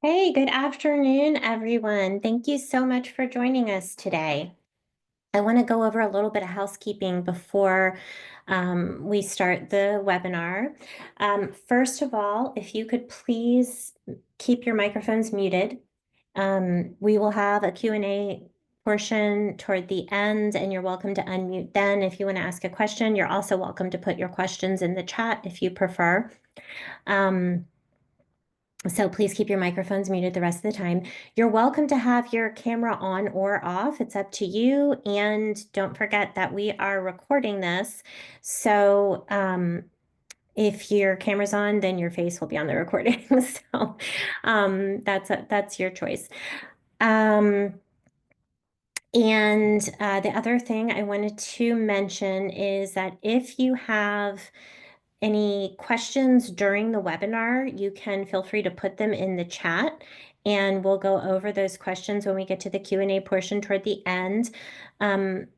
Hey, good afternoon, everyone. Thank you so much for joining us today. I want to go over a little bit of housekeeping before we start the webinar. First of all, if you could please keep your microphones muted. We will have a Q&A portion toward the end, and you're welcome to unmute then. If you want to ask a question, you're also welcome to put your questions in the chat if you prefer. So please keep your microphones muted the rest of the time. You're welcome to have your camera on or off. It's up to you. And don't forget that we are recording this. So if your camera's on, then your face will be on the recording. So that's your choice. And the other thing I wanted to mention is that if you have any questions during the webinar, you can feel free to put them in the chat, and we'll go over those questions when we get to the Q&A portion toward the end.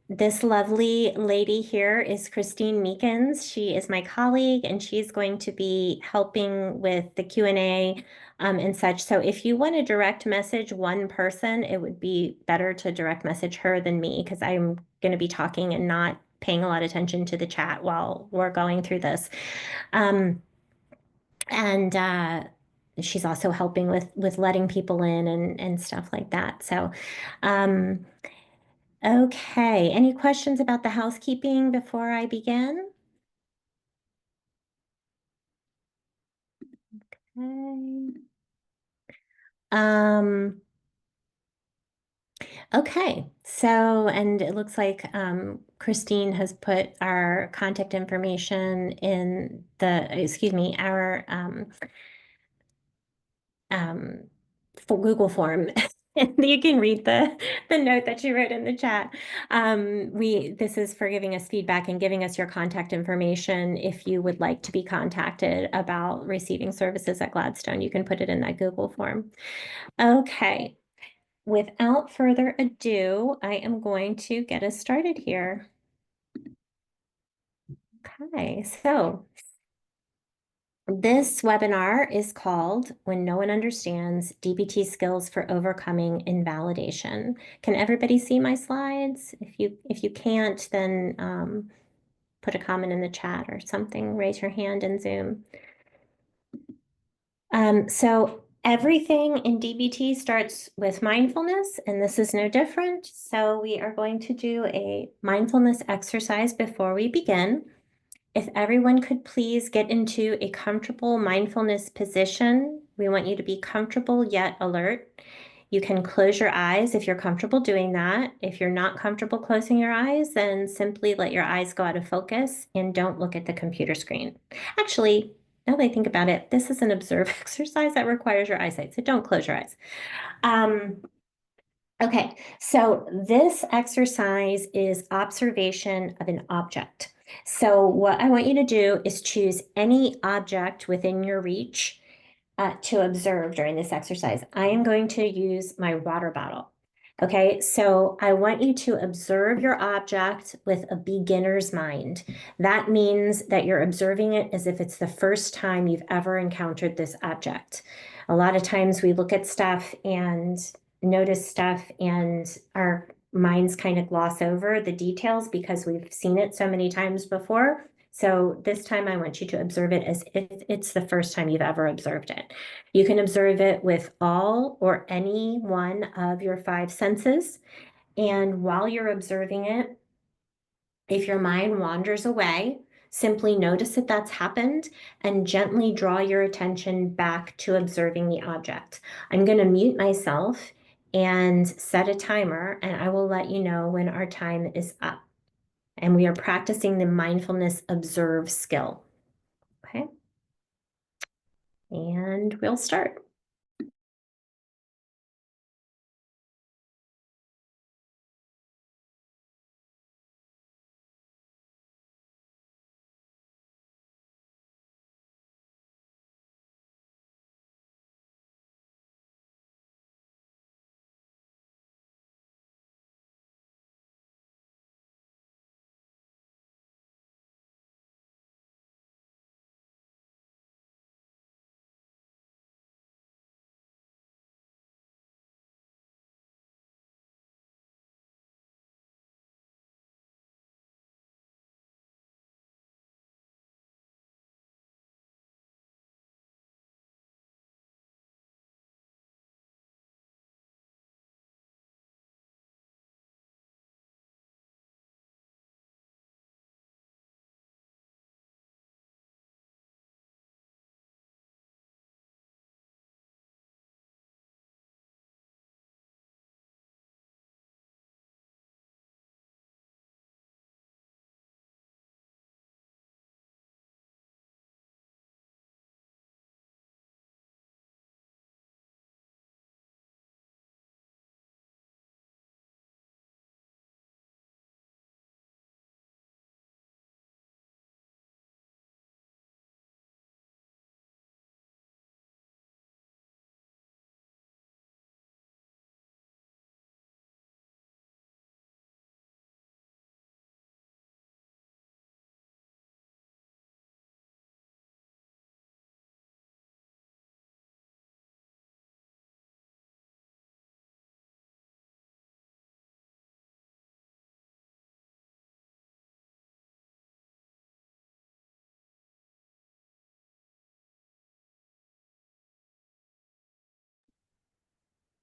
This lovely lady here is Christine Meekins. She is my colleague, and she's going to be helping with the Q&A and such. So if you want to direct message one person, it would be better to direct message her than me, because I'm going to be talking and not paying a lot of attention to the chat while we're going through this. And she's also helping with letting people in and stuff like that. So, okay. Any questions about the housekeeping before I begin? Okay. Um, okay. So, and it looks like Christine has put our contact information in our um, for Google form. You can read the note that you wrote in the chat. This is for giving us feedback and giving us your contact information. If you would like to be contacted about receiving services at Gladstone, you can put it in that Google form. Okay. Without further ado, I am going to get us started here. Okay, so this webinar is called When No One Understands DBT Skills for Overcoming Invalidation. Can everybody see my slides? If you can't, then put a comment in the chat or something, raise your hand in Zoom. So everything in DBT starts with mindfulness, and this is no different. So we are going to do a mindfulness exercise before we begin. If everyone could please get into a comfortable mindfulness position. We want you to be comfortable yet alert. You can close your eyes if you're comfortable doing that. If you're not comfortable closing your eyes, then simply let your eyes go out of focus and don't look at the computer screen. Actually, now that I think about it, this is an observe exercise that requires your eyesight, so don't close your eyes. Okay, so this exercise is observation of an object. So what I want you to do is choose any object within your reach to observe during this exercise. I am going to use my water bottle. Okay, so I want you to observe your object with a beginner's mind. That means that you're observing it as if it's the first time you've ever encountered this object. A lot of times we look at stuff and notice stuff and our minds kind of gloss over the details because we've seen it so many times before. So this time I want you to observe it as if it's the first time you've ever observed it. You can observe it with all or any one of your five senses. And while you're observing it, if your mind wanders away, simply notice that that's happened and gently draw your attention back to observing the object. I'm going to mute myself and set a timer, and I will let you know when our time is up. And we are practicing the mindfulness observe skill. Okay. And we'll start.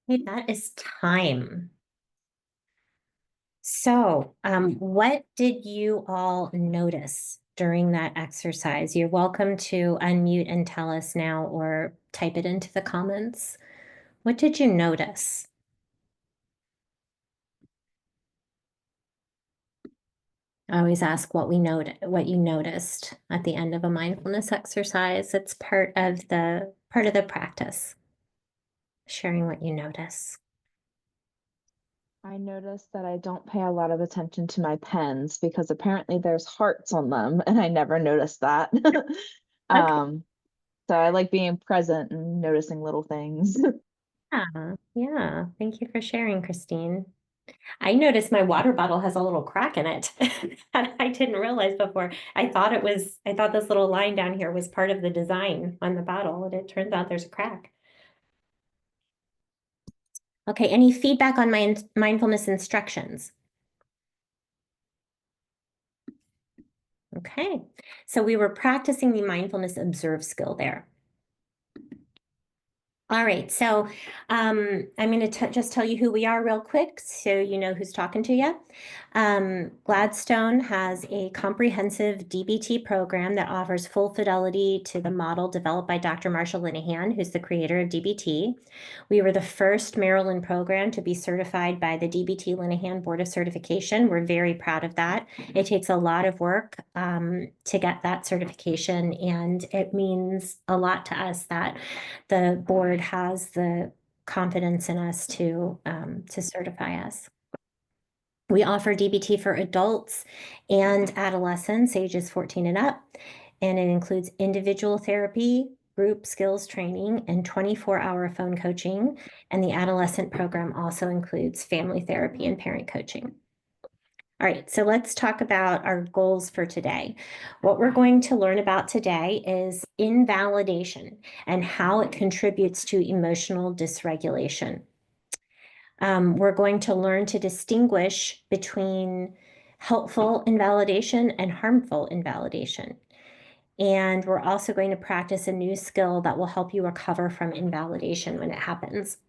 Okay, that is time. So, what did you all notice during that exercise? You're welcome to unmute and tell us now or type it into the comments. What did you notice? I always ask what you noticed at the end of a mindfulness exercise. It's part of the practice, sharing what you notice. I noticed that I don't pay a lot of attention to my pens because apparently there's hearts on them, and I never noticed that. Okay. Um, so I like being present and noticing little things. Yeah. Thank you for sharing, Christine. I noticed my water bottle has a little crack in it that I didn't realize before. I thought this little line down here was part of the design on the bottle, and it turns out there's a crack. Okay, any feedback on my mindfulness instructions? Okay, so we were practicing the mindfulness observe skill there. All right, so I'm going to just tell you who we are real quick so you know who's talking to you. Gladstone has a comprehensive DBT program that offers full fidelity to the model developed by Dr. Marshall Linehan, who's the creator of DBT. We were the first Maryland program to be certified by the DBT Linehan Board of Certification. We're very proud of that. It takes a lot of work to get that certification, and it means a lot to us that the board has the confidence in us to certify us. We offer DBT for adults and adolescents ages 14 and up, and it includes individual therapy, group skills training, and 24-hour phone coaching. And the adolescent program also includes family therapy and parent coaching. All right, so let's talk about our goals for today. What we're going to learn about today is invalidation and how it contributes to emotional dysregulation. We're going to learn to distinguish between helpful invalidation and harmful invalidation. And we're also going to practice a new skill that will help you recover from invalidation when it happens.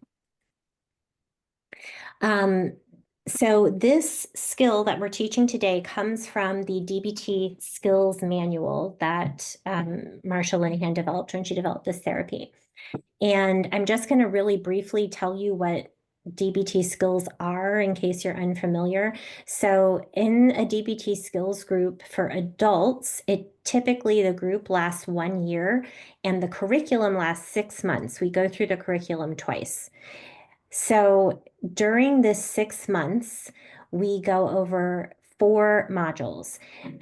So this skill that we're teaching today comes from the DBT skills manual that Marsha Linehan developed when she developed this therapy. And I'm just going to really briefly tell you what DBT skills are in case you're unfamiliar. So in a DBT skills group for adults, typically the group lasts 1 year and the curriculum lasts 6 months. We go through the curriculum twice. So during this 6 months, we go over 4 modules.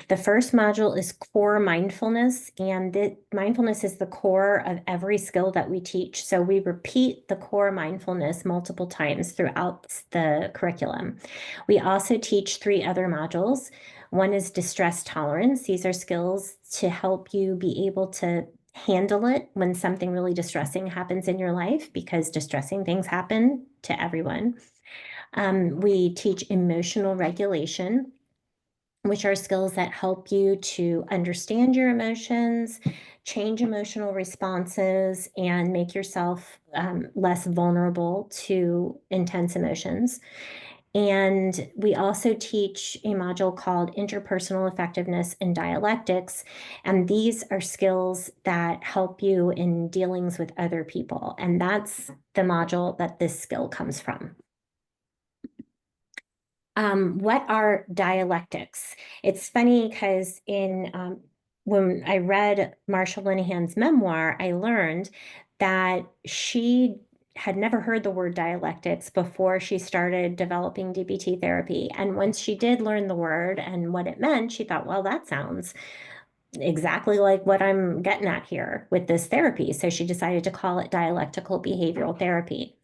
The first module is core mindfulness, and mindfulness is the core of every skill that we teach. So we repeat the core mindfulness multiple times throughout the curriculum. We also teach 3 other modules. One is distress tolerance. These are skills to help you be able to handle it when something really distressing happens in your life, because distressing things happen to everyone. We teach emotional regulation, which are skills that help you to understand your emotions, change emotional responses, and make yourself less vulnerable to intense emotions. And we also teach a module called Interpersonal Effectiveness and Dialectics. And these are skills that help you in dealings with other people. And that's the module that this skill comes from. What are dialectics? It's funny because when I read Marsha Linehan's memoir, I learned that she had never heard the word dialectics before she started developing DBT therapy. And once she did learn the word and what it meant, she thought, well, that sounds exactly like what I'm getting at here with this therapy. So she decided to call it dialectical behavioral therapy.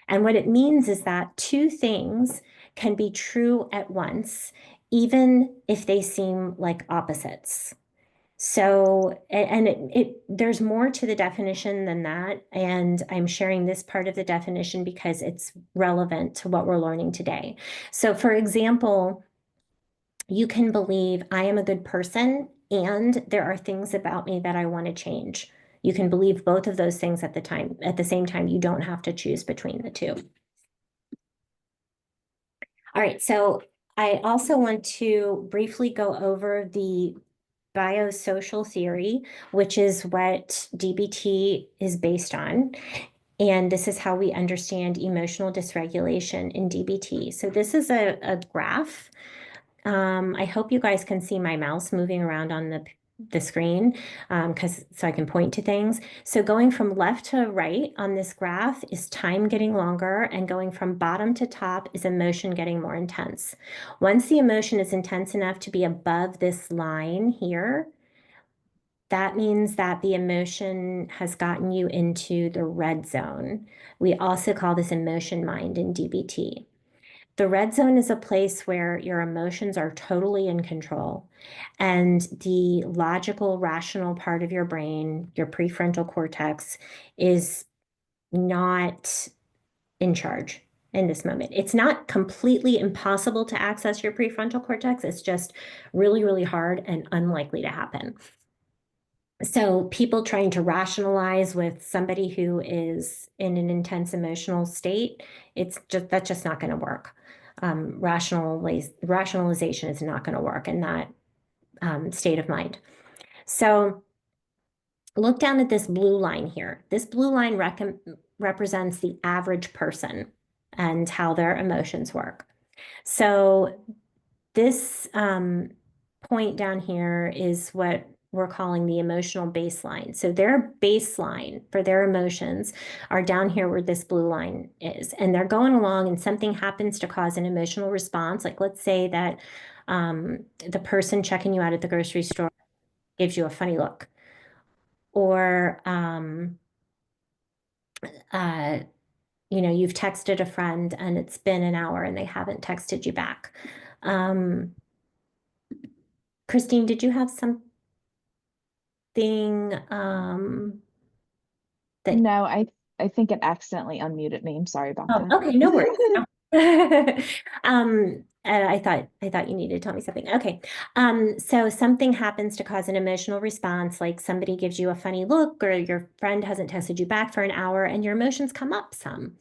And what it means is that 2 things can be true at once, even if they seem like opposites. So, and there's more to the definition than that. And I'm sharing this part of the definition because it's relevant to what we're learning today. So, for example, you can believe I am a good person and there are things about me that I want to change. You can believe both of those things at the same time. You don't have to choose between the 2. All right, so I also want to briefly go over the biosocial theory, which is what DBT is based on. And this is how we understand emotional dysregulation in DBT. So this is a graph. I hope you guys can see my mouse moving around on the screen because so I can point to things. So going from left to right on this graph is time getting longer, and going from bottom to top is emotion getting more intense. Once the emotion is intense enough to be above this line here, that means that the emotion has gotten you into the red zone. We also call this emotion mind in DBT. The red zone is a place where your emotions are totally in control, and the logical, rational part of your brain, your prefrontal cortex, is not in charge in this moment. It's not completely impossible to access your prefrontal cortex. It's just really, really hard and unlikely to happen. So people trying to rationalize with somebody who is in an intense emotional state, that's just not going to work. Rationalization is not going to work in that state of mind. So look down at this blue line here. This blue line represents the average person and how their emotions work. So this point down here is what we're calling the emotional baseline. So their baseline for their emotions are down here where this blue line is. And they're going along and something happens to cause an emotional response. Like let's say that the person checking you out at the grocery store gives you a funny look. Or, uh, you've texted a friend and it's been an hour and they haven't texted you back. Christine, did you have something that No, I think it accidentally unmuted me. I'm sorry about oh, that. okay, no worries. No. I thought you needed to tell me something. Okay. So something happens to cause an emotional response, like somebody gives you a funny look or your friend hasn't texted you back for an hour and your emotions come up some.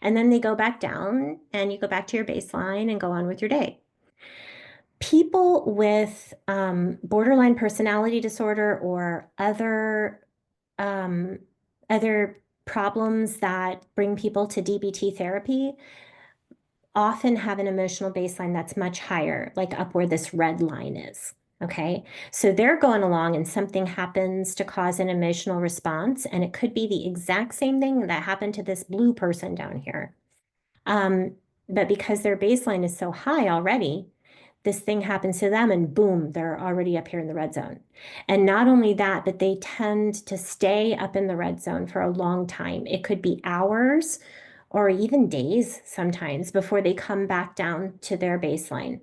And then they go back down and you go back to your baseline and go on with your day. People with borderline personality disorder or um, other problems that bring people to DBT therapy often have an emotional baseline that's much higher, like up where this red line is. Okay. So they're going along and something happens to cause an emotional response, and it could be the exact same thing that happened to this blue person down here. Um, but because their baseline is so high already, this thing happens to them and boom, they're already up here in the red zone. And not only that, but they tend to stay up in the red zone for a long time. It could be hours or even days sometimes before they come back down to their baseline.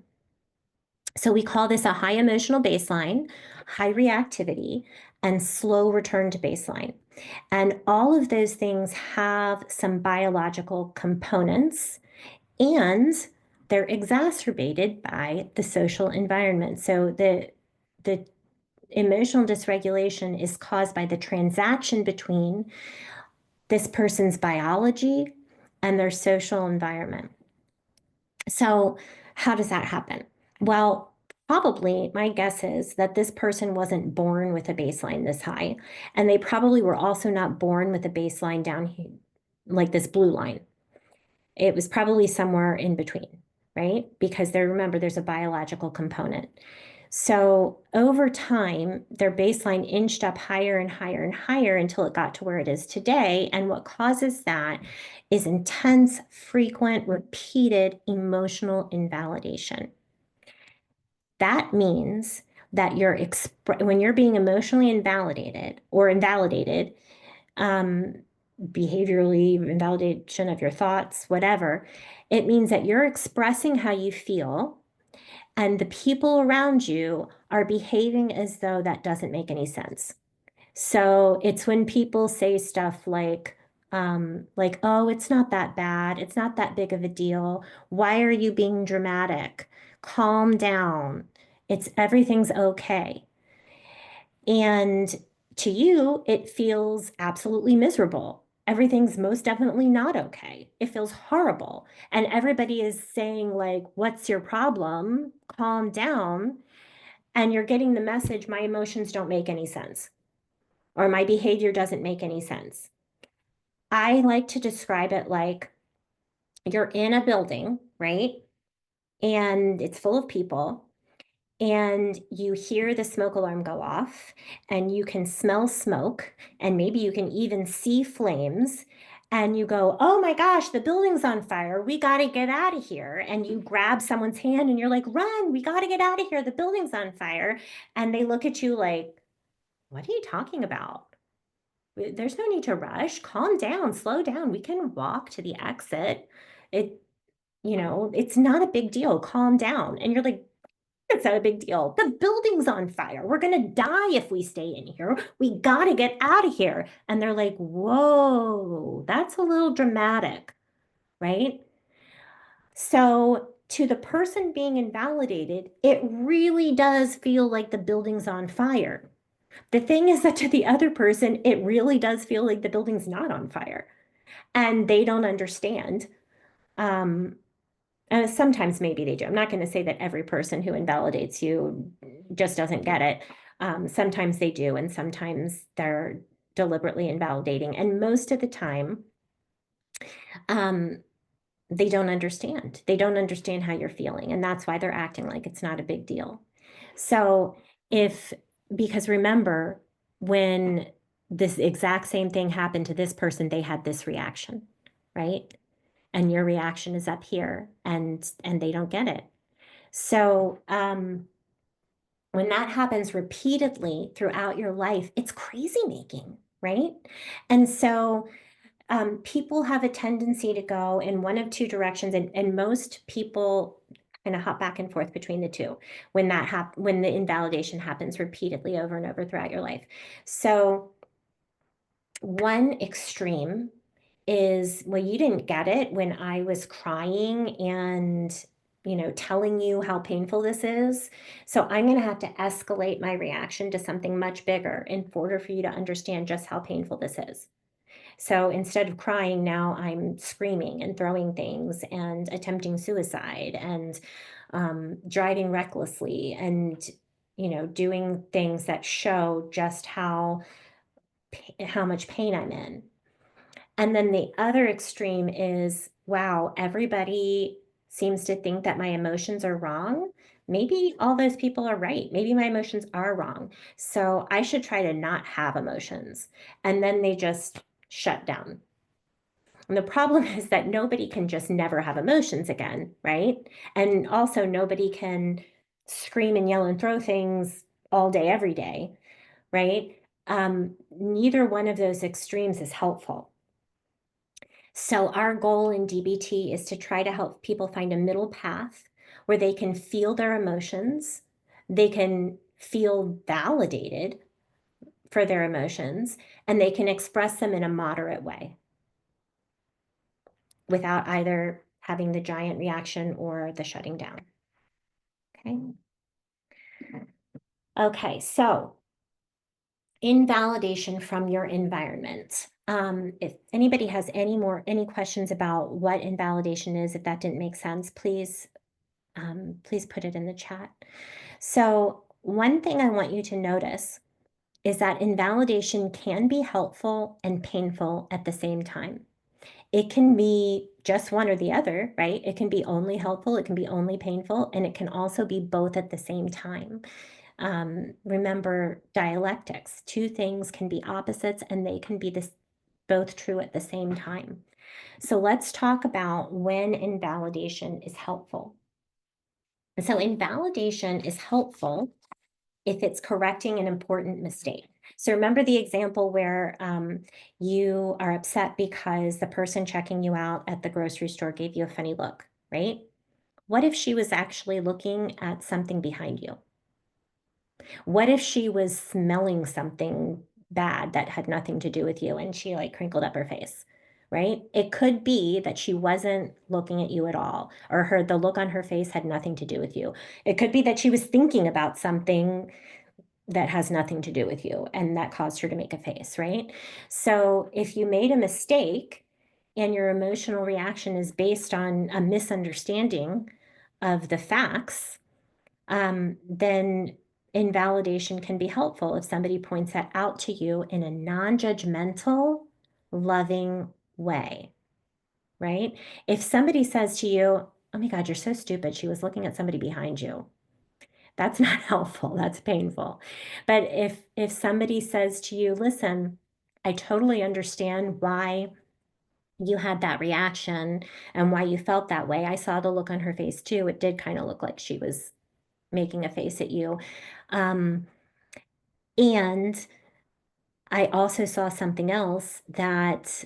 So we call this a high emotional baseline, high reactivity, and slow return to baseline. And all of those things have some biological components, and they're exacerbated by the social environment. So the emotional dysregulation is caused by the transaction between this person's biology and their social environment. So how does that happen? Well, probably my guess is that this person wasn't born with a baseline this high, and they probably were also not born with a baseline down here, like this blue line. It was probably somewhere in between, right? Because remember, there's a biological component. So over time, their baseline inched up higher and higher and higher until it got to where it is today. And what causes that is intense, frequent, repeated emotional invalidation. That means that when you're being emotionally invalidated or invalidated, um, behaviorally, invalidation of your thoughts, whatever, it means that you're expressing how you feel and the people around you are behaving as though that doesn't make any sense. So it's when people say stuff like, oh, it's not that bad. It's not that big of a deal. Why are you being dramatic? Calm down. Everything's okay. And to you, it feels absolutely miserable. everything's most definitely not okay. It feels horrible. And everybody is saying, like, what's your problem? Calm down. And you're getting the message, my emotions don't make any sense, or my behavior doesn't make any sense. I like to describe it like you're in a building, right? And it's full of people, and you hear the smoke alarm go off, and you can smell smoke, and maybe you can even see flames. And you go, oh my gosh, the building's on fire. We got to get out of here. And you grab someone's hand and you're like, run, we got to get out of here. The building's on fire. And they look at you like, what are you talking about? There's no need to rush. Calm down, slow down. We can walk to the exit. It, it's not a big deal. Calm down. And you're like, it's not a big deal. The building's on fire. We're going to die if we stay in here. We got to get out of here. And they're like, whoa, that's a little dramatic, right? So to the person being invalidated, it really does feel like the building's on fire. The thing is that to the other person, it really does feel like the building's not on fire, and they don't understand. Um, Sometimes maybe they do. I'm not going to say that every person who invalidates you just doesn't get it. Sometimes they do, and sometimes they're deliberately invalidating. And most of the time, um, they don't understand. They don't understand how you're feeling, and that's why they're acting like it's not a big deal. So if, because remember, when this exact same thing happened to this person, they had this reaction, right? And your reaction is up here, and they don't get it. So when that happens repeatedly throughout your life, it's crazy making, right? And so people have a tendency to go in one of two directions, and most people kind of hop back and forth between the two when when the invalidation happens repeatedly over and over throughout your life. So one extreme is, well, you didn't get it when I was crying and, telling you how painful this is. So I'm going to have to escalate my reaction to something much bigger in order for you to understand just how painful this is. So instead of crying, now I'm screaming and throwing things and attempting suicide and driving recklessly and, doing things that show just how much pain I'm in. And then the other extreme is, wow, everybody seems to think that my emotions are wrong. Maybe all those people are right. Maybe my emotions are wrong. So I should try to not have emotions. And then they just shut down. And the problem is that nobody can just never have emotions again, right? And also, nobody can scream and yell and throw things all day, every day, right? Neither one of those extremes is helpful. So our goal in DBT is to try to help people find a middle path where they can feel their emotions, they can feel validated for their emotions, and they can express them in a moderate way without either having the giant reaction or the shutting down. Okay. Okay, so invalidation from your environment. If anybody has any questions about what invalidation is, if that didn't make sense, please put it in the chat. So one thing I want you to notice is that invalidation can be helpful and painful at the same time. It can be just one or the other, right? It can be only helpful, it can be only painful, and it can also be both at the same time. Remember dialectics. Two things can be opposites and they can be both true at the same time. So let's talk about when invalidation is helpful. So invalidation is helpful if it's correcting an important mistake. So remember the example where you are upset because the person checking you out at the grocery store gave you a funny look, right? What if she was actually looking at something behind you? What if she was smelling something bad that had nothing to do with you and she like crinkled up her face, right? It could be that she wasn't looking at you at all, or the look on her face had nothing to do with you. It could be that she was thinking about something that has nothing to do with you and that caused her to make a face, right? So if you made a mistake and your emotional reaction is based on a misunderstanding of the facts, then invalidation can be helpful if somebody points that out to you in a non-judgmental, loving way, right? If somebody says to you, oh my God, you're so stupid, she was looking at somebody behind you. That's not helpful. That's painful. But if somebody says to you, listen, I totally understand why you had that reaction and why you felt that way. I saw the look on her face too. It did kind of look like she was making a face at you. Um, and I also saw something else that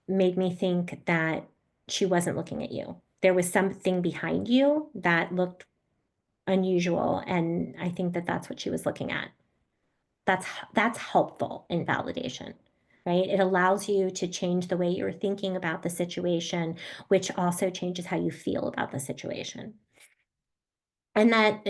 made me think that she wasn't looking at you. There was something behind you that looked unusual, and I think that that's what she was looking at. That's helpful in validation, right? It allows you to change the way you're thinking about the situation, which also changes how you feel about the situation. And that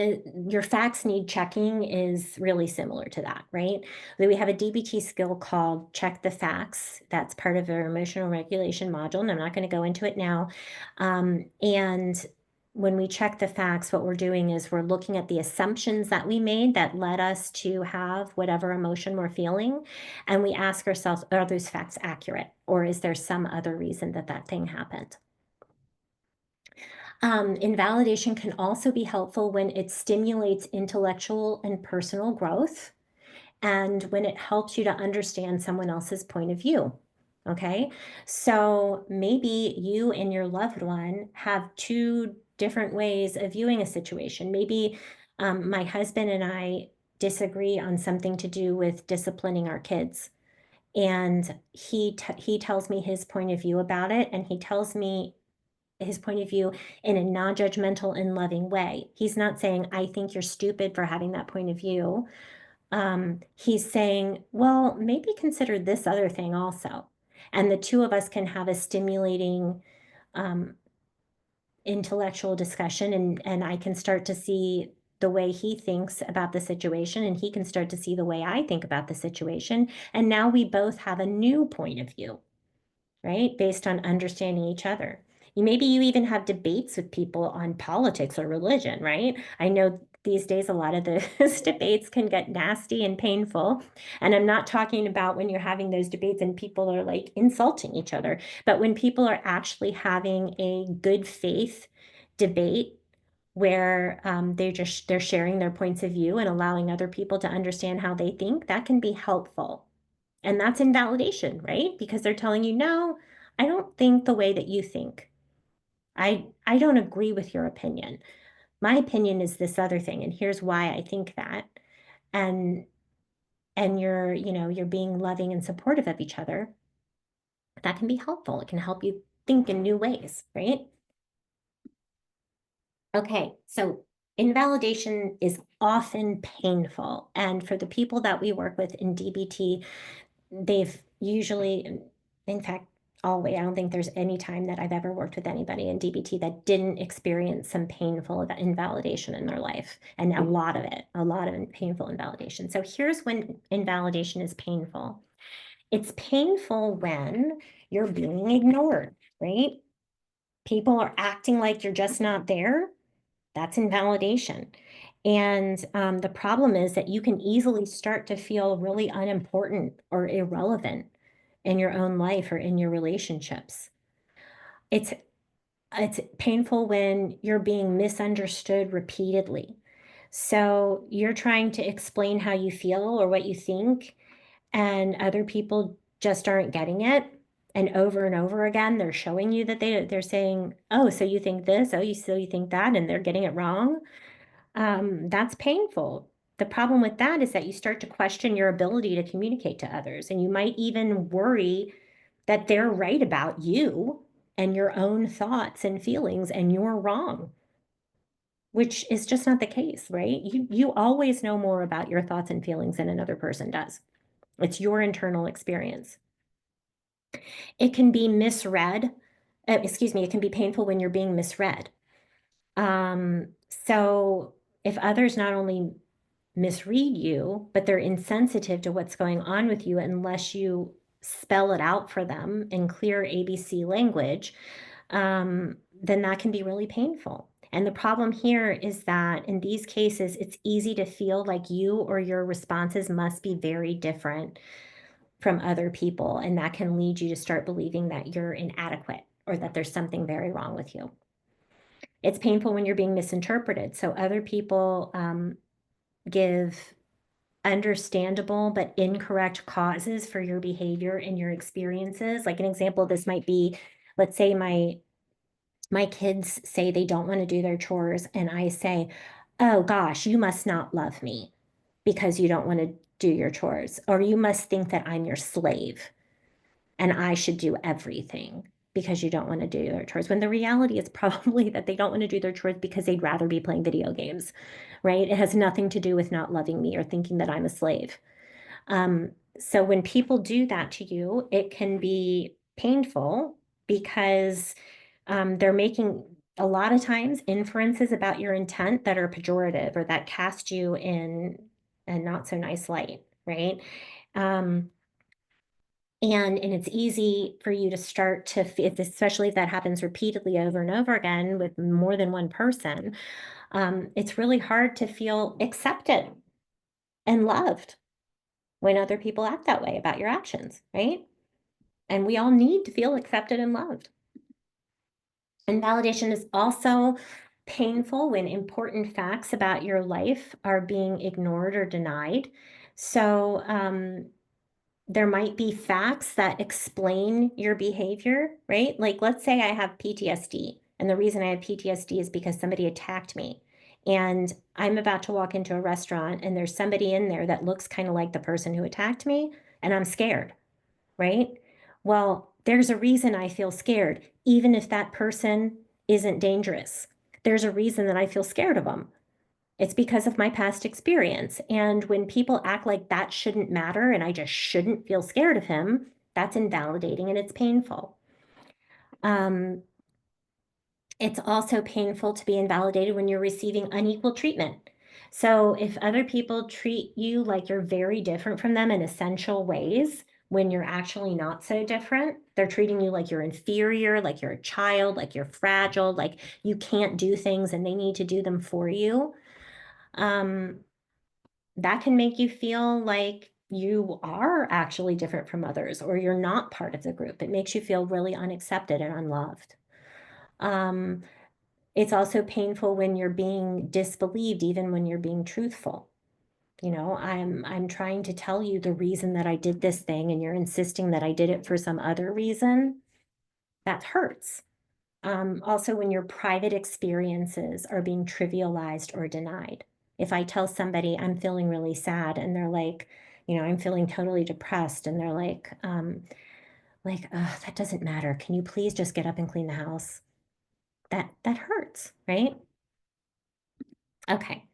your facts need checking is really similar to that, right? We have a DBT skill called check the facts. That's part of our emotional regulation module, and I'm not going to go into it now. And when we check the facts, what we're doing is we're looking at the assumptions that we made that led us to have whatever emotion we're feeling. And we ask ourselves, are those facts accurate? Or is there some other reason that that thing happened? Invalidation can also be helpful when it stimulates intellectual and personal growth and when it helps you to understand someone else's point of view. Okay, so maybe you and your loved one have two different ways of viewing a situation. Maybe my husband and I disagree on something to do with disciplining our kids. And he tells me his point of view about it, and he tells me his point of view in a non-judgmental and loving way. He's not saying, I think you're stupid for having that point of view. He's saying, well, maybe consider this other thing also. And the two of us can have a stimulating um, intellectual discussion, and I can start to see the way he thinks about the situation, and he can start to see the way I think about the situation. And now we both have a new point of view, right? Based on understanding each other. Maybe you even have debates with people on politics or religion, right? I know these days a lot of those debates can get nasty and painful. And I'm not talking about when you're having those debates and people are like insulting each other, but when people are actually having a good faith debate where they're sharing their points of view and allowing other people to understand how they think, that can be helpful. And that's invalidation, right? Because they're telling you, no, I don't think the way that you think. I don't agree with your opinion. My opinion is this other thing, and here's why I think that. And and you're being loving and supportive of each other. That can be helpful. It can help you think in new ways, right? Okay, so invalidation is often painful. And for the people that we work with in DBT, they've usually, in fact, always, I don't think there's any time that I've ever worked with anybody in DBT that didn't experience some painful invalidation in their life, and a lot of painful invalidation. So here's when invalidation is painful. It's painful when you're being ignored, right? People are acting like you're just not there. That's invalidation. And the problem is that you can easily start to feel really unimportant or irrelevant in your own life or in your relationships. It's it's painful when you're being misunderstood repeatedly. So you're trying to explain how you feel or what you think, and other people just aren't getting it. And over again, they're showing you that they're saying, "Oh, so you think this? Oh, you think that?" And they're getting it wrong. That's painful. The problem with that is that you start to question your ability to communicate to others, and you might even worry that they're right about you and your own thoughts and feelings, and you're wrong, which is just not the case, right? You always know more about your thoughts and feelings than another person does. It's your internal experience. It can be misread. Excuse me, it can be painful when you're being misread. So if others not only misread you, but they're insensitive to what's going on with you unless you spell it out for them in clear ABC language, then that can be really painful. And the problem here is that in these cases, it's easy to feel like you or your responses must be very different from other people. And that can lead you to start believing that you're inadequate or that there's something very wrong with you. It's painful when you're being misinterpreted. So other people give understandable but incorrect causes for your behavior and your experiences. Like an example of this might be, let's say my kids say they don't want to do their chores, and I say, "Oh gosh, you must not love me because you don't want to do your chores, or you must think that I'm your slave and I should do everything because you don't want to do their chores." When the reality is probably that they don't want to do their chores because they'd rather be playing video games, right? It has nothing to do with not loving me or thinking that I'm a slave. So when people do that to you, it can be painful because they're making a lot of times inferences about your intent that are pejorative or that cast you in a not so nice light, right? Um, and it's easy for you to start to, especially if that happens repeatedly over and over again with more than one person, it's really hard to feel accepted and loved when other people act that way about your actions, right? And we all need to feel accepted and loved. And validation is also painful when important facts about your life are being ignored or denied. So, there might be facts that explain your behavior, right? Like, let's say I have PTSD, and the reason I have PTSD is because somebody attacked me. And I'm about to walk into a restaurant, and there's somebody in there that looks kind of like the person who attacked me, and I'm scared, right? Well, there's a reason I feel scared, even if that person isn't dangerous. There's a reason that I feel scared of them. It's because of my past experience. And when people act like that shouldn't matter and I just shouldn't feel scared of him, that's invalidating and it's painful. Um, it's also painful to be invalidated when you're receiving unequal treatment. So if other people treat you like you're very different from them in essential ways, when you're actually not so different, they're treating you like you're inferior, like you're a child, like you're fragile, like you can't do things and they need to do them for you. Um, that can make you feel like you are actually different from others or you're not part of the group. It makes you feel really unaccepted and unloved. Um, it's also painful when you're being disbelieved, even when you're being truthful. You know, I'm trying to tell you the reason that I did this thing, and you're insisting that I did it for some other reason. That hurts. Also, when your private experiences are being trivialized or denied. If I tell somebody I'm feeling really sad, and they're like, you know, I'm feeling totally depressed, and they're like, oh, that doesn't matter. Can you please just get up and clean the house? That hurts, right? Okay.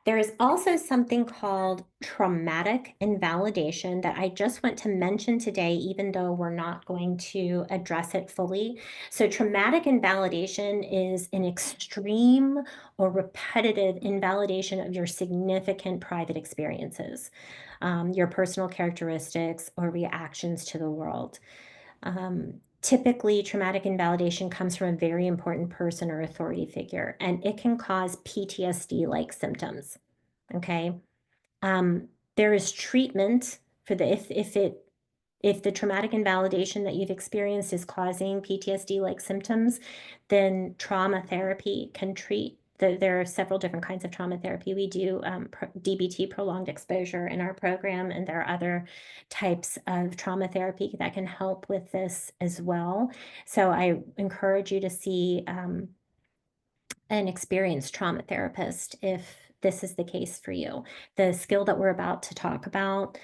There is also something called traumatic invalidation that I just want to mention today, even though we're not going to address it fully. So, traumatic invalidation is an extreme or repetitive invalidation of your significant private experiences, your personal characteristics or reactions to the world. Typically, traumatic invalidation comes from a very important person or authority figure, and it can cause PTSD-like symptoms. Okay. There is treatment for the if the traumatic invalidation that you've experienced is causing PTSD-like symptoms, then trauma therapy can treat. There are several different kinds of trauma therapy. We do DBT, prolonged exposure, in our program, and there are other types of trauma therapy that can help with this as well. So I encourage you to see an experienced trauma therapist if this is the case for you. The skill that we're about to talk about,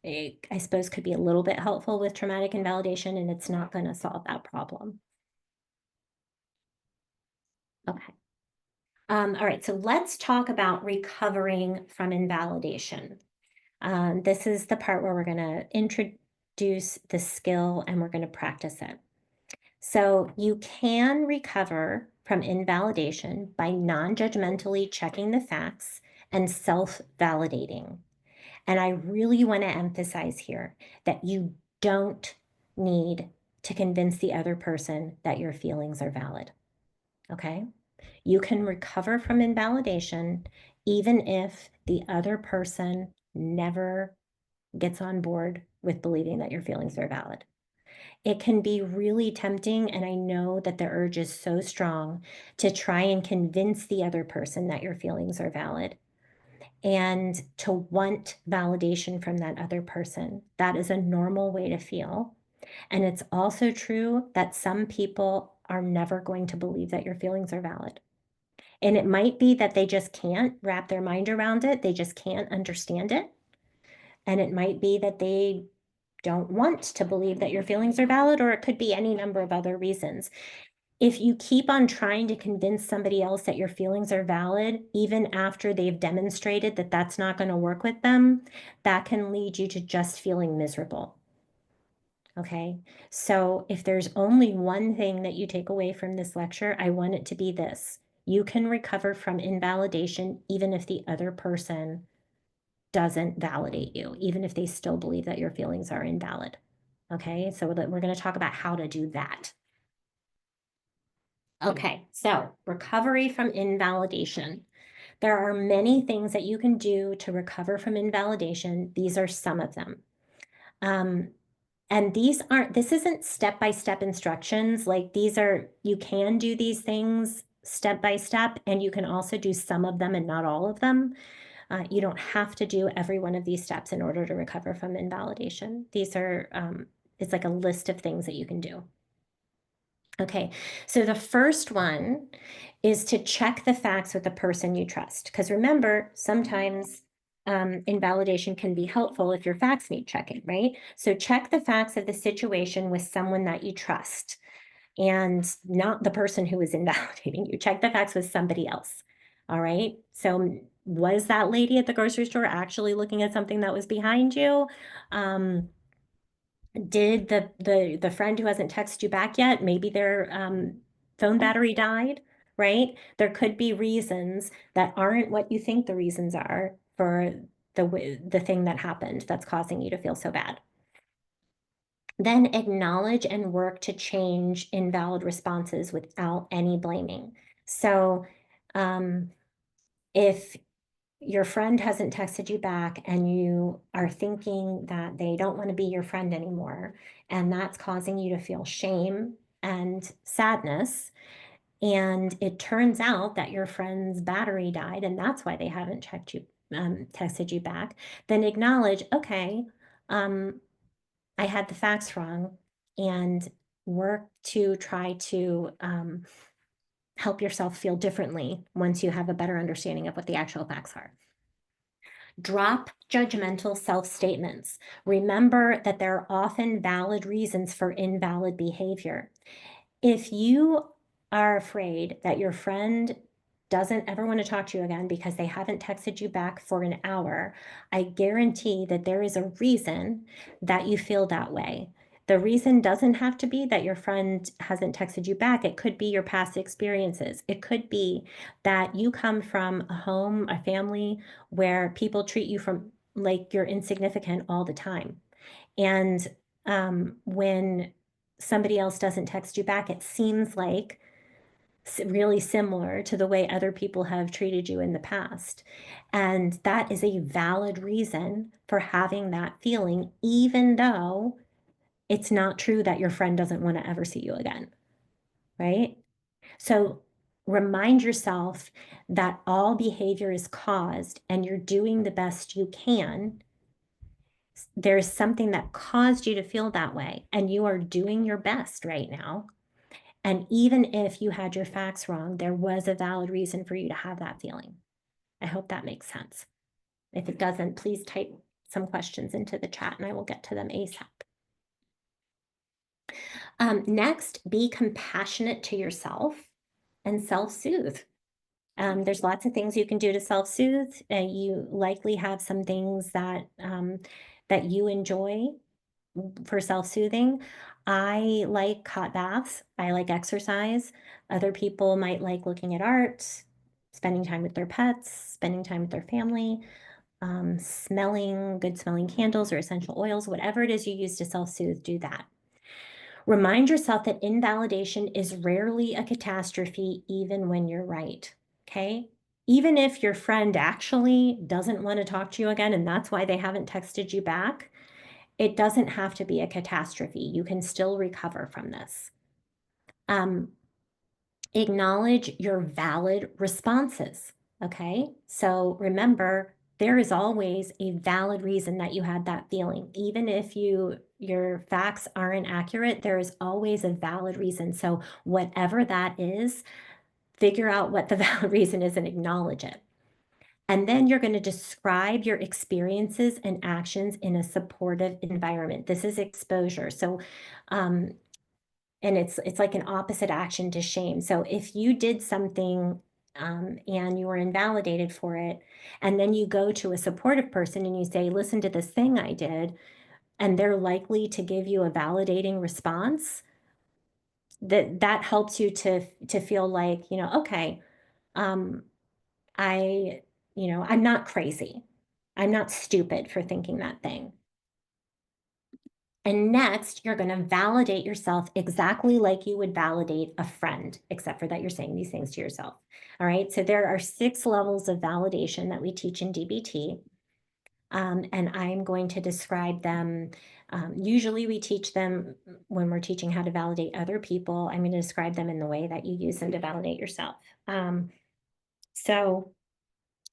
I suppose, could be a little bit helpful with traumatic invalidation, and it's not going to solve that problem. Okay. All right, so let's talk about recovering from invalidation. This is the part where we're going to introduce the skill and we're going to practice it. So you can recover from invalidation by non-judgmentally checking the facts and self-validating. And I really want to emphasize here that you don't need to convince the other person that your feelings are valid. Okay? You can recover from invalidation even if the other person never gets on board with believing that your feelings are valid. It can be really tempting, and I know that the urge is so strong to try and convince the other person that your feelings are valid and to want validation from that other person. That is a normal way to feel. And it's also true that some people are never going to believe that your feelings are valid. And it might be that they just can't wrap their mind around it, they just can't understand it. And it might be that they don't want to believe that your feelings are valid, or it could be any number of other reasons. If you keep on trying to convince somebody else that your feelings are valid, even after they've demonstrated that that's not going to work with them, that can lead you to just feeling miserable. Okay, so if there's only one thing that you take away from this lecture, I want it to be this: you can recover from invalidation even if the other person doesn't validate you, even if they still believe that your feelings are invalid. Okay, so we're going to talk about how to do that. Okay, so recovery from invalidation. There are many things that you can do to recover from invalidation. These are some of them. And this isn't step-by-step instructions. Like, these are, you can do these things step by step, and you can also do some of them and not all of them. You don't have to do every one of these steps in order to recover from invalidation. These are, it's like a list of things that you can do. Okay, so the first one is to check the facts with the person you trust. Because remember, sometimes invalidation can be helpful if your facts need checking, right? So check the facts of the situation with someone that you trust and not the person who is invalidating you. Check the facts with somebody else. All right. So was that lady at the grocery store actually looking at something that was behind you? Did the friend who hasn't texted you back yet, maybe their phone battery died, right? There could be reasons that aren't what you think the reasons are for the thing that happened that's causing you to feel so bad. Then acknowledge and work to change invalid responses without any blaming. So if your friend hasn't texted you back and you are thinking that they don't want to be your friend anymore, and that's causing you to feel shame and sadness, and it turns out that your friend's battery died and that's why they haven't texted you back, then acknowledge, okay, I had the facts wrong, and work to try to help yourself feel differently once you have a better understanding of what the actual facts are. Drop judgmental self-statements. Remember that there are often valid reasons for invalid behavior. If you are afraid that your friend doesn't ever want to talk to you again because they haven't texted you back for an hour, I guarantee that there is a reason that you feel that way. The reason doesn't have to be that your friend hasn't texted you back. It could be your past experiences. It could be that you come from a home, a family where people treat you from like you're insignificant all the time. And when somebody else doesn't text you back, it seems like really similar to the way other people have treated you in the past. And that is a valid reason for having that feeling, even though it's not true that your friend doesn't want to ever see you again, right? So remind yourself that all behavior is caused and you're doing the best you can. There's something that caused you to feel that way, and you are doing your best right now. And even if you had your facts wrong, there was a valid reason for you to have that feeling. I hope that makes sense. If it doesn't, please type some questions into the chat and I will get to them ASAP. Next, be compassionate to yourself and self-soothe. There's lots of things you can do to self-soothe. You likely have some things that that you enjoy for self-soothing. I like hot baths. I like exercise. Other people might like looking at art. spending time with their pets, spending time with their family, smelling good smelling candles or essential oils, whatever it is you use to self-soothe, do that. Remind yourself that invalidation is rarely a catastrophe, even when you're right, okay? Even if your friend actually doesn't want to talk to you again, and that's why they haven't texted you back, it doesn't have to be a catastrophe. You can still recover from this. Acknowledge your valid responses, okay? So remember, there is always a valid reason that you had that feeling. Even if your facts aren't accurate, there is always a valid reason. So whatever that is, figure out what the valid reason is and acknowledge it. And then you're going to describe your experiences and actions in a supportive environment. This is exposure. So and it's like an opposite action to shame. So if you did something and you were invalidated for it, and then you go to a supportive person and you say, listen to this thing I did, and they're likely to give you a validating response, that helps you to feel like, okay, um, I, I'm not crazy. I'm not stupid for thinking that thing. And next, you're going to validate yourself exactly like you would validate a friend, except for that you're saying these things to yourself. All right. So there are 6 levels of validation that we teach in DBT. And I'm going to describe them. Usually we teach them when we're teaching how to validate other people. I'm going to describe them in the way that you use them to validate yourself. So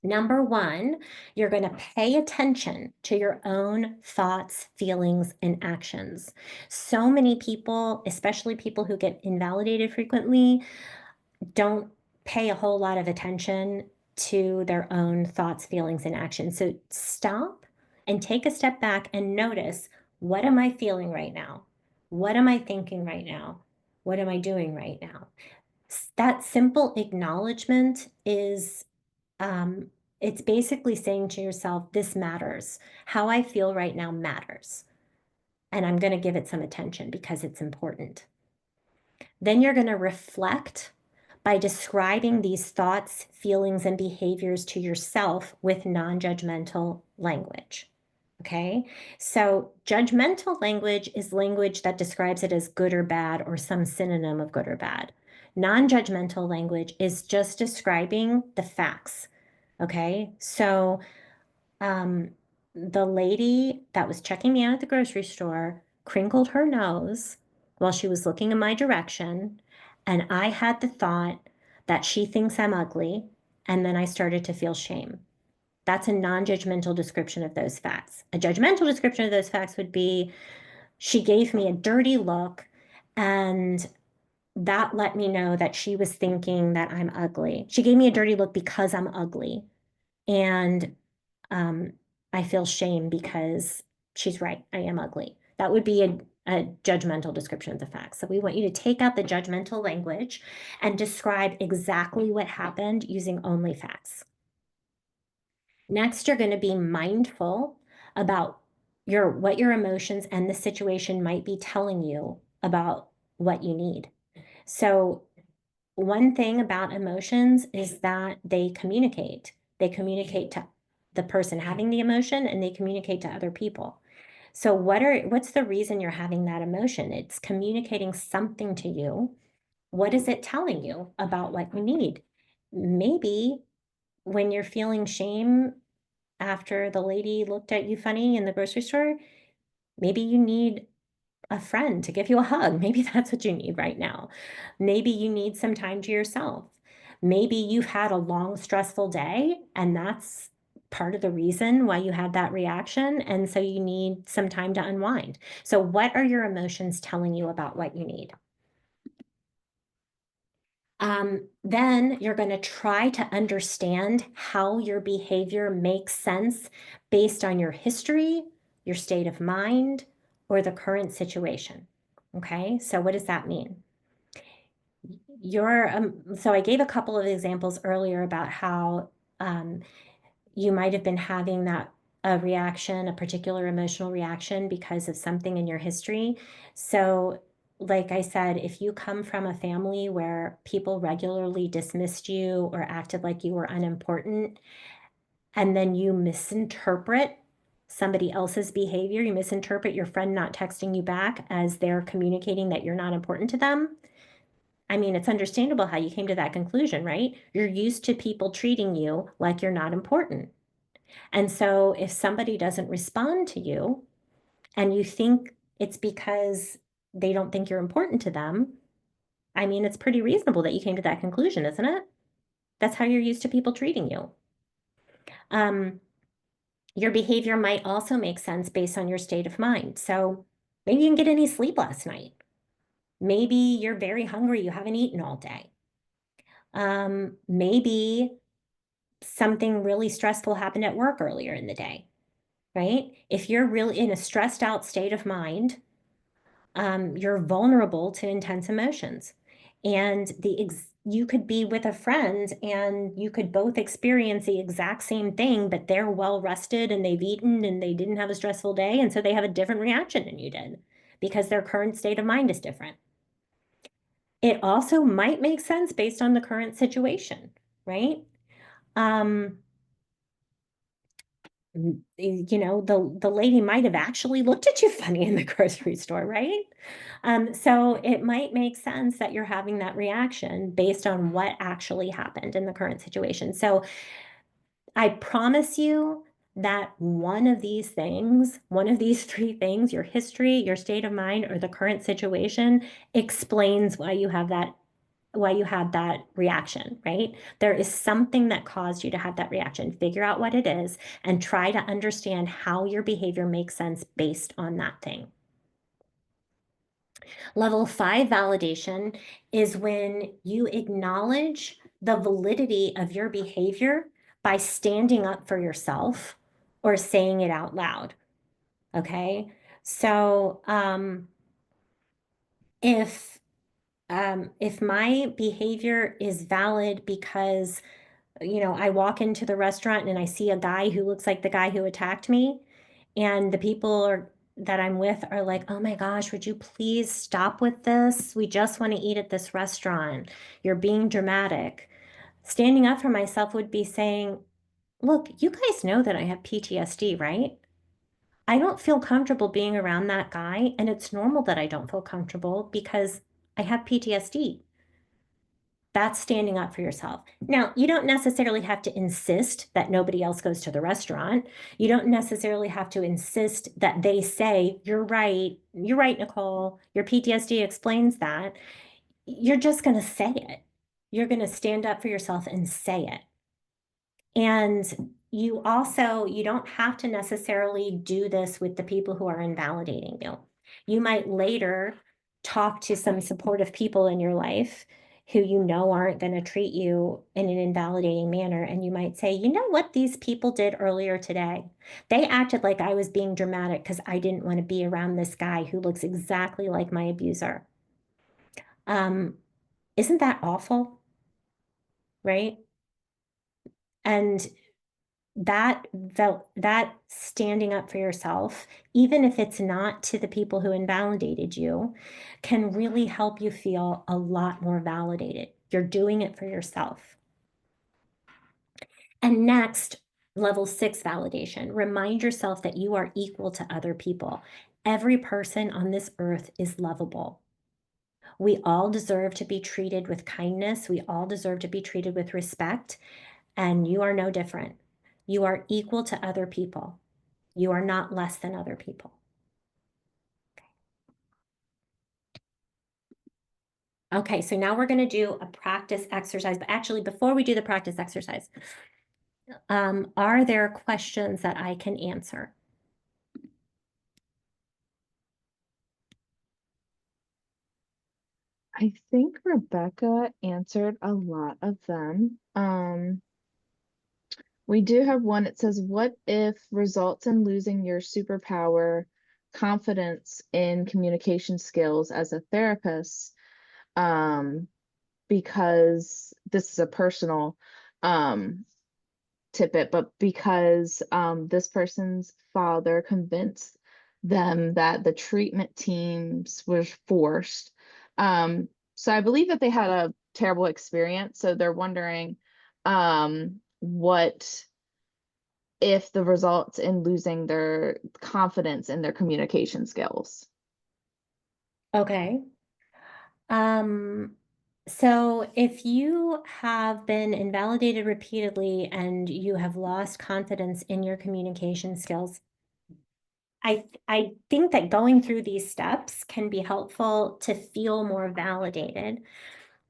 Number 1, you're going to pay attention to your own thoughts, feelings, and actions. So many people, especially people who get invalidated frequently, don't pay a whole lot of attention to their own thoughts, feelings, and actions. So stop and take a step back and notice, what am I feeling right now? What am I thinking right now? What am I doing right now? That simple acknowledgement is um, it's basically saying to yourself, this matters. How I feel right now matters. And I'm going to give it some attention because it's important. Then you're going to reflect by describing these thoughts, feelings, and behaviors to yourself with non-judgmental language. Okay, so judgmental language is language that describes it as good or bad or some synonym of good or bad. Non-judgmental language is just describing the facts. Okay, so the lady that was checking me out at the grocery store crinkled her nose while she was looking in my direction, and I had the thought that she thinks I'm ugly, and then I started to feel shame. That's a non-judgmental description of those facts. A judgmental description of those facts would be, she gave me a dirty look, and that let me know that she was thinking that I'm ugly. She gave me a dirty look because I'm ugly. And um, I feel shame because she's right. I am ugly. That would be a judgmental description of the facts. So we want you to take out the judgmental language and describe exactly what happened using only facts. Next, you're going to be mindful about what your emotions and the situation might be telling you about what you need. So one thing about emotions is that they communicate. They communicate to the person having the emotion, and they communicate to other people. So what's the reason you're having that emotion? It's communicating something to you. What is it telling you about what you need? Maybe when you're feeling shame after the lady looked at you funny in the grocery store, maybe you need a friend to give you a hug. Maybe that's what you need right now. Maybe you need some time to yourself. Maybe you've had a long, stressful day, and that's part of the reason why you had that reaction. And so you need some time to unwind. So, what are your emotions telling you about what you need? Then you're going to try to understand how your behavior makes sense based on your history, your state of mind, or the current situation. Okay, so what does that mean? So I gave a couple of examples earlier about how you might have been having a reaction, a particular emotional reaction because of something in your history. So like I said, if you come from a family where people regularly dismissed you or acted like you were unimportant, and then you misinterpret somebody else's behavior, you misinterpret your friend not texting you back as they're communicating that you're not important to them. I mean, it's understandable how you came to that conclusion, right? You're used to people treating you like you're not important. And so if somebody doesn't respond to you and you think it's because they don't think you're important to them, I mean, it's pretty reasonable that you came to that conclusion, isn't it? That's how you're used to people treating you. Um, your behavior might also make sense based on your state of mind. So maybe you didn't get any sleep last night. Maybe you're very hungry, you haven't eaten all day. Maybe something really stressful happened at work earlier in the day, right? If you're really in a stressed out state of mind, you're vulnerable to intense emotions. And you could be with a friend and you could both experience the exact same thing, but they're well rested and they've eaten and they didn't have a stressful day. And so they have a different reaction than you did because their current state of mind is different. It also might make sense based on the current situation, right? Um, the lady might have actually looked at you funny in the grocery store, right? So it might make sense that you're having that reaction based on what actually happened in the current situation. So I promise you that one of these things, one of these three things, your history, your state of mind, or the current situation explains why you had that reaction, right? There is something that caused you to have that reaction. Figure out what it is and try to understand how your behavior makes sense based on that thing. Level 5 validation is when you acknowledge the validity of your behavior by standing up for yourself or saying it out loud. Okay. So, if my behavior is valid because I walk into the restaurant and I see a guy who looks like the guy who attacked me, and the people that I'm with are like, "Oh my gosh, would you please stop with this? We just want to eat at this restaurant. You're being dramatic." Standing up for myself would be saying, "Look, you guys know that I have PTSD, right? I don't feel comfortable being around that guy, and it's normal that I don't feel comfortable because I have PTSD." That's standing up for yourself. Now, you don't necessarily have to insist that nobody else goes to the restaurant. You don't necessarily have to insist that they say, you're right, Nicole, your PTSD explains that. You're just going to say it. You're going to stand up for yourself and say it. And you don't have to necessarily do this with the people who are invalidating you. You might later talk to some supportive people in your life who you know aren't going to treat you in an invalidating manner. And you might say, you know what these people did earlier today? They acted like I was being dramatic because I didn't want to be around this guy who looks exactly like my abuser. Um, isn't that awful? Right? And that standing up for yourself, even if it's not to the people who invalidated you, can really help you feel a lot more validated. You're doing it for yourself. And next, level 6 validation. Remind yourself that you are equal to other people. Every person on this earth is lovable. We all deserve to be treated with kindness. We all deserve to be treated with respect. And you are no different. You are equal to other people. You are not less than other people. Okay, so now we're going to do a practice exercise. But actually, before we do the practice exercise, are there questions that I can answer? I think Rebecca answered a lot of them. We do have one. It says, what if results in losing your superpower, confidence in communication skills as a therapist? Because this is a personal tidbit, but because this person's father convinced them that the treatment teams was forced. So I believe that they had a terrible experience. So they're wondering what if the results in losing their confidence in their communication skills. Okay. Um, so if you have been invalidated repeatedly and you have lost confidence in your communication skills, I think that going through these steps can be helpful to feel more validated.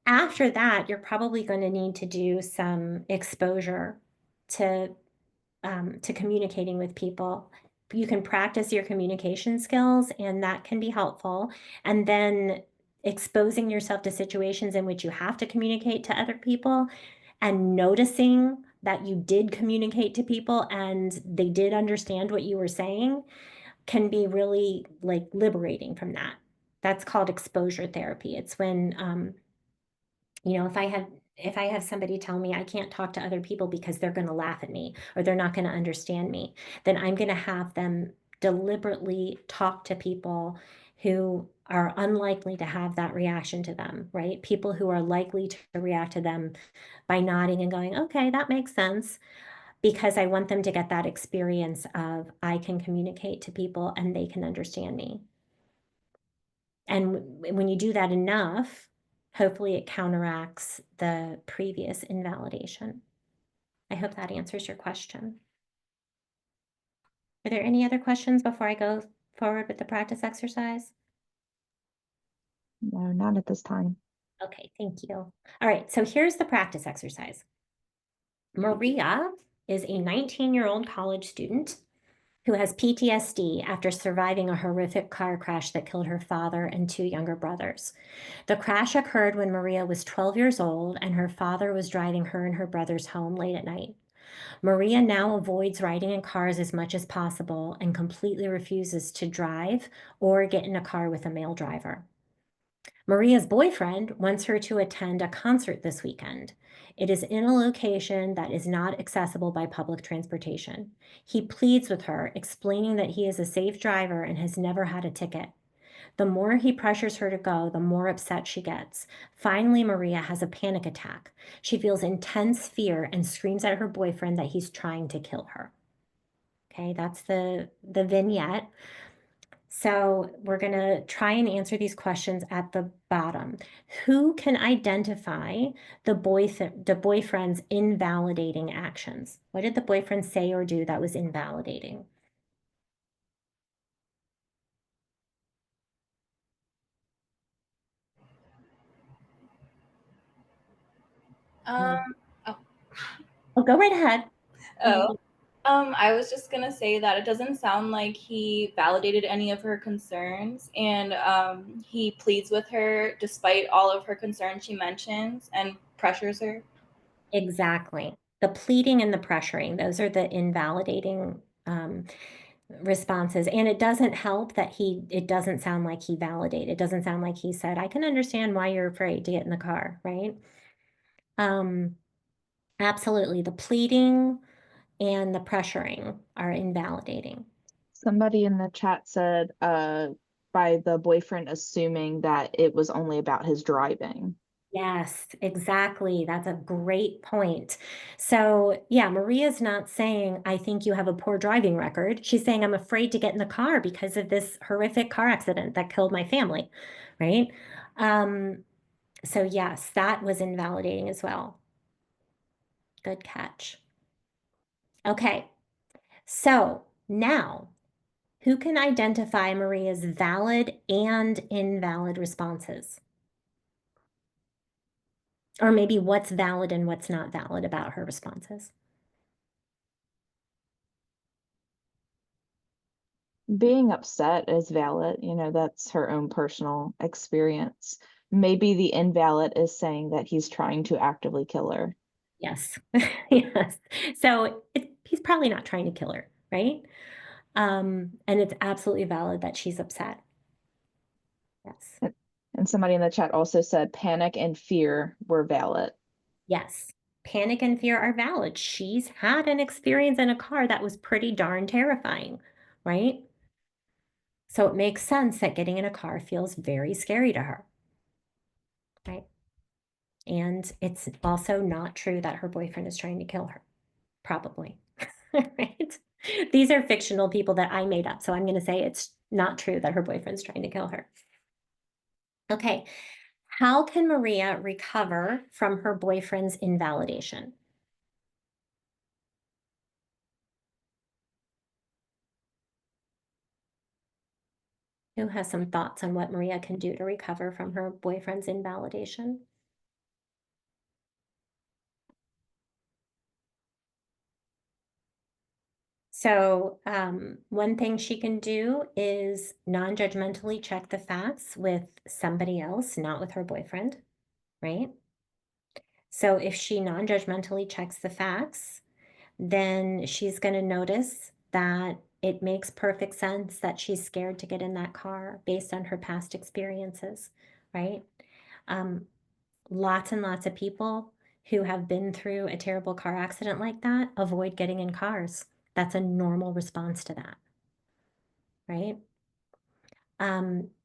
After that, you're probably going to need to do some exposure to to communicating with people. You can practice your communication skills, and that can be helpful. And then exposing yourself to situations in which you have to communicate to other people and noticing that you did communicate to people and they did understand what you were saying can be really like liberating from that. That's called exposure therapy. It's when if I have somebody tell me I can't talk to other people because they're going to laugh at me or they're not going to understand me, then I'm going to have them deliberately talk to people who are unlikely to have that reaction to them, right? People who are likely to react to them by nodding and going, okay, that makes sense, because I want them to get that experience of I can communicate to people and they can understand me. And when you do that enough, hopefully it counteracts the previous invalidation. I hope that answers your question. Are there any other questions before I go forward with the practice exercise? No, not at this time. Okay, thank you. All right, so here's the practice exercise. Maria is a 19-year-old college student who has PTSD after surviving a horrific car crash that killed her father and two younger brothers. The crash occurred when Maria was 12 years old and her father was driving her and her brothers home late at night. Maria now avoids riding in cars as much as possible and completely refuses to drive or get in a car with a male driver. Maria's boyfriend wants her to attend a concert this weekend. It is in a location that is not accessible by public transportation. He pleads with her, explaining that he is a safe driver and has never had a ticket. The more he pressures her to go, the more upset she gets. Finally, Maria has a panic attack. She feels intense fear and screams at her boyfriend that he's trying to kill her. Okay, that's the vignette. So we're going to try and answer these questions at the bottom. Who can identify the boyfriend's invalidating actions? What did the boyfriend say or do that was invalidating? Um, oh, Oh, go right ahead. oh. I was just gonna say that it doesn't sound like he validated any of her concerns, and he pleads with her despite all of her concerns she mentions and pressures her. Exactly. The pleading and the pressuring, those are the invalidating responses. And it doesn't help that it doesn't sound like he validated. It doesn't sound like he said, I can understand why you're afraid to get in the car, right? Um, absolutely. The pleading and the pressuring are invalidating. Somebody in the chat said, by the boyfriend assuming that it was only about his driving. Yes, exactly. That's a great point. So, yeah, Maria's not saying, I think you have a poor driving record. She's saying, I'm afraid to get in the car because of this horrific car accident that killed my family, right? So, yes, that was invalidating as well. Good catch. Okay, so now who can identify Maria's valid and invalid responses? Or maybe what's valid and what's not valid about her responses? Being upset is valid, that's her own personal experience. Maybe the invalid is saying that he's trying to actively kill her. Yes. Yes. So he's probably not trying to kill her, right? And it's absolutely valid that she's upset. Yes. And somebody in the chat also said panic and fear were valid. Yes. Panic and fear are valid. She's had an experience in a car that was pretty darn terrifying, right? So it makes sense that getting in a car feels very scary to her, right? And it's also not true that her boyfriend is trying to kill her, probably, right? These are fictional people that I made up, so I'm gonna say it's not true that her boyfriend's trying to kill her. Okay, how can Maria recover from her boyfriend's invalidation? Who has some thoughts on what Maria can do to recover from her boyfriend's invalidation? So, one thing she can do is non-judgmentally check the facts with somebody else, not with her boyfriend, right? So if she non-judgmentally checks the facts, then she's going to notice that it makes perfect sense that she's scared to get in that car based on her past experiences, right? Um, Lots and lots of people who have been through a terrible car accident like that avoid getting in cars. That's a normal response to that, right?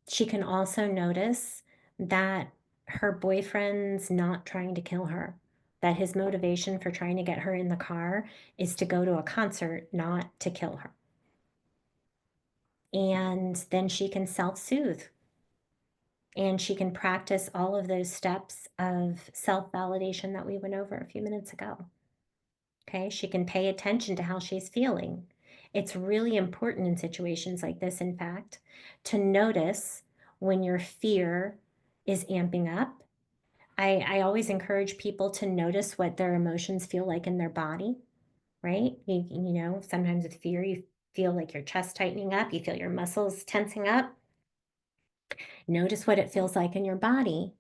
She can also notice that her boyfriend's not trying to kill her, that his motivation for trying to get her in the car is to go to a concert, not to kill her. And then she can self soothe and she can practice all of those steps of self validation that we went over a few minutes ago. Okay, she can pay attention to how she's feeling. It's really important in situations like this, in fact, to notice when your fear is amping up. I always encourage people to notice what their emotions feel like in their body, right? You know, sometimes with fear, you feel like your chest tightening up, you feel your muscles tensing up. Notice what it feels like in your body.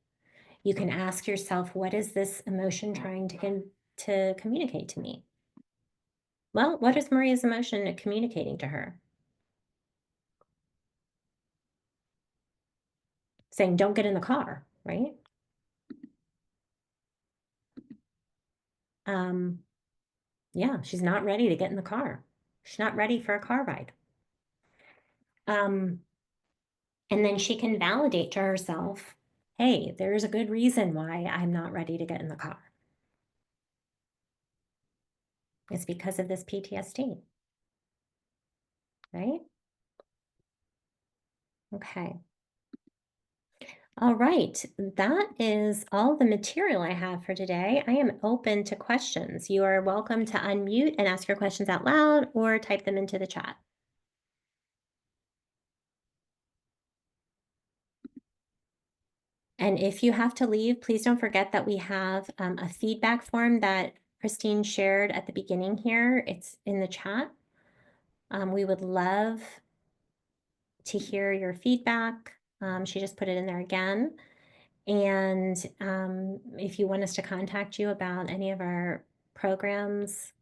You can ask yourself, what is this emotion trying to communicate to me? Well, what is Maria's emotion communicating to her? Saying, "Don't get in the car," right? Um, yeah, she's not ready to get in the car. She's not ready for a car ride. Um, and then she can validate to herself, "Hey, there's a good reason why I'm not ready to get in the car. It's because of this PTSD," right? Okay. All right, that is all the material I have for today. I am open to questions. You are welcome to unmute and ask your questions out loud or type them into the chat. And if you have to leave, please don't forget that we have a feedback form that Christine shared at the beginning here. It's in the chat. We would love to hear your feedback. She just put it in there again. And if you want us to contact you about any of our programs,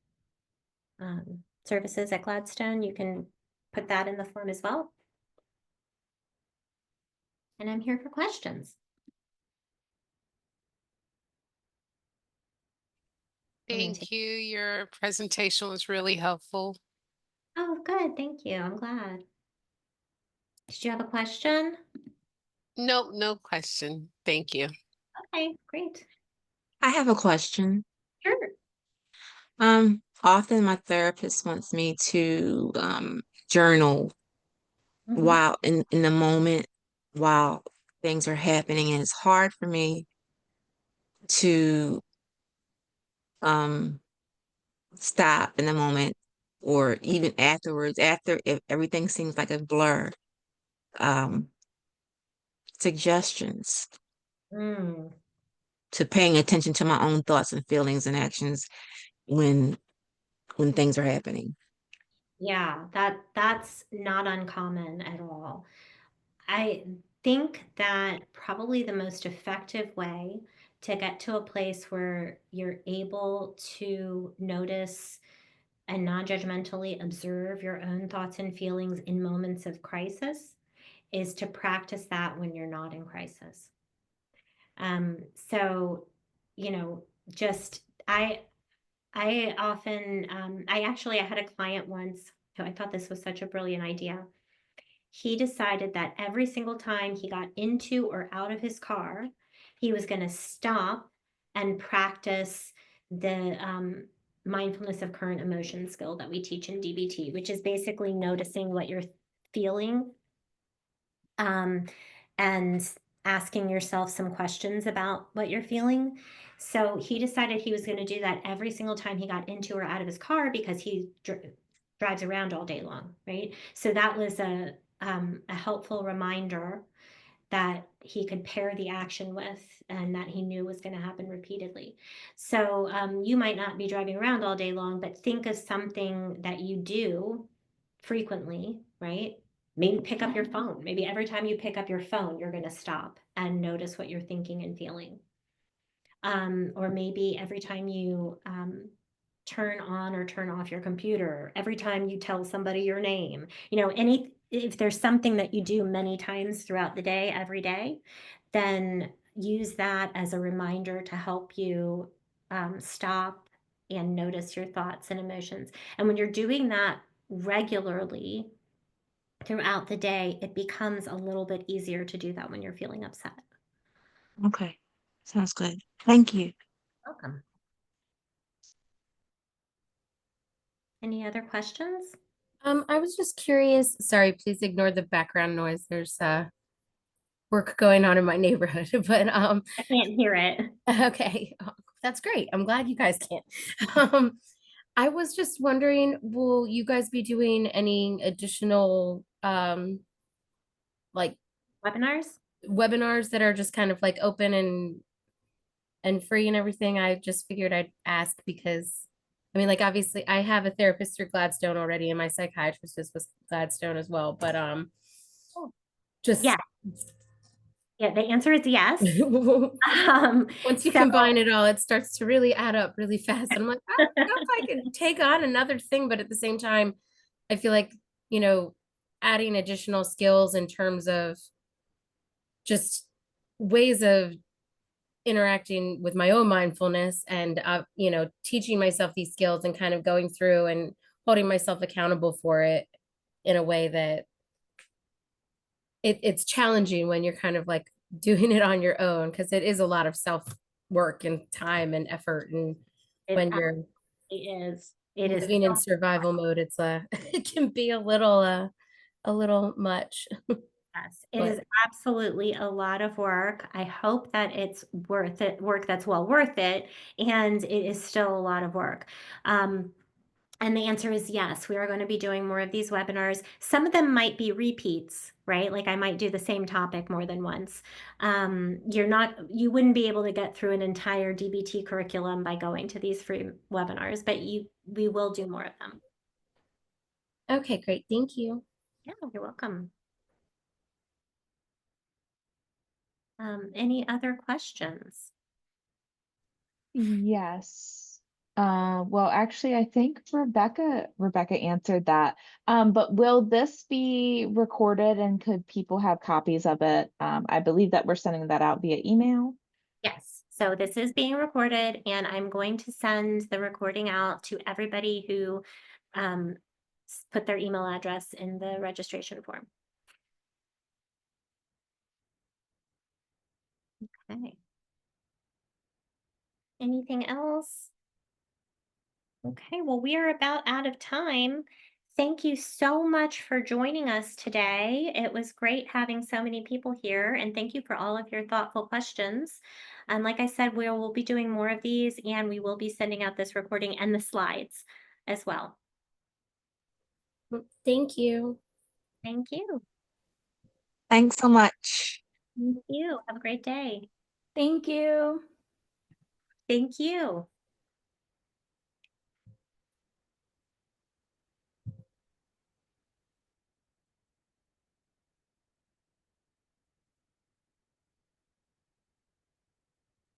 services at Gladstone, you can put that in the form as well. And I'm here for questions. Thank you. Your presentation was really helpful. Oh, good. Thank you. I'm glad. Did you have a question? No, no question. Thank you. Okay, great. I have a question. Sure. Often my therapist wants me to journal Mhm. while in the moment while things are happening, and it's hard for me to um stop in the moment or even afterwards, after if everything seems like a blur. Um, Suggestions Mm, to paying attention to my own thoughts and feelings and actions when things are happening. yeah, that's not uncommon at all. I think that probably the most effective way to get to a place where you're able to notice and non-judgmentally observe your own thoughts and feelings in moments of crisis is to practice that when you're not in crisis. So, you know, just I often I actually I had a client once who I thought this was such a brilliant idea. he decided that every single time he got into or out of his car, he was going to stop and practice the mindfulness of current emotion skill that we teach in DBT, which is basically noticing what you're feeling and asking yourself some questions about what you're feeling. So he decided he was going to do that every single time he got into or out of his car because he drives around all day long, right? So that was a helpful reminder that he could pair the action with and that he knew was going to happen repeatedly. So you might not be driving around all day long, but think of something that you do frequently, right? Maybe pick up your phone. Maybe every time you pick up your phone, you're going to stop and notice what you're thinking and feeling. Or maybe every time you turn on or turn off your computer, every time you tell somebody your name, if there's something that you do many times throughout the day, every day, then use that as a reminder to help you stop and notice your thoughts and emotions. And when you're doing that regularly throughout the day, it becomes a little bit easier to do that when you're feeling upset. Okay. Sounds good. Thank you. Welcome. Any other questions? I was just curious. Sorry, please ignore the background noise. There's work going on in my neighborhood, but I can't hear it. okay, that's great. I'm glad you guys can't. I was just wondering, will you guys be doing any additional like Webinars? webinars that are just kind of like open and free and everything? I just figured I'd ask because I mean, like obviously I have a therapist through Gladstone already, and my psychiatrist is with Gladstone as well. But just Yeah. Yeah, the answer is yes. once you So combine it all, it starts to really add up really fast. And I'm like, I don't know if I can take on another thing, but at the same time, I feel like, adding additional skills in terms of just ways of interacting with my own mindfulness and teaching myself these skills and kind of going through and holding myself accountable for it in a way that it's challenging when you're kind of like doing it on your own, because it is a lot of self work and time and effort, and when you're it is living in survival mode, it's it can be a little much. yes, it is absolutely a lot of work. I hope that it's worth it, work that's well worth it, and it is still a lot of work. And the answer is yes, we are going to be doing more of these webinars. Some of them might be repeats, right? Like I might do the same topic more than once. You wouldn't be able to get through an entire DBT curriculum by going to these free webinars, but we will do more of them. Okay, great. Thank you. Yeah, you're welcome. Any other questions? Yes. Well, actually, I think Rebecca answered that. But will this be recorded and could people have copies of it? I believe that we're sending that out via email. Yes, so this is being recorded and I'm going to send the recording out to everybody who put their email address in the registration form. Okay. Anything else? Okay, well, we are about out of time. Thank you so much for joining us today. It was great having so many people here, and thank you for all of your thoughtful questions. And like I said, we will be doing more of these, and we will be sending out this recording and the slides as well. Thank you. Thank you. Thanks so much. Thank you. Have a great day. Thank you. Thank you.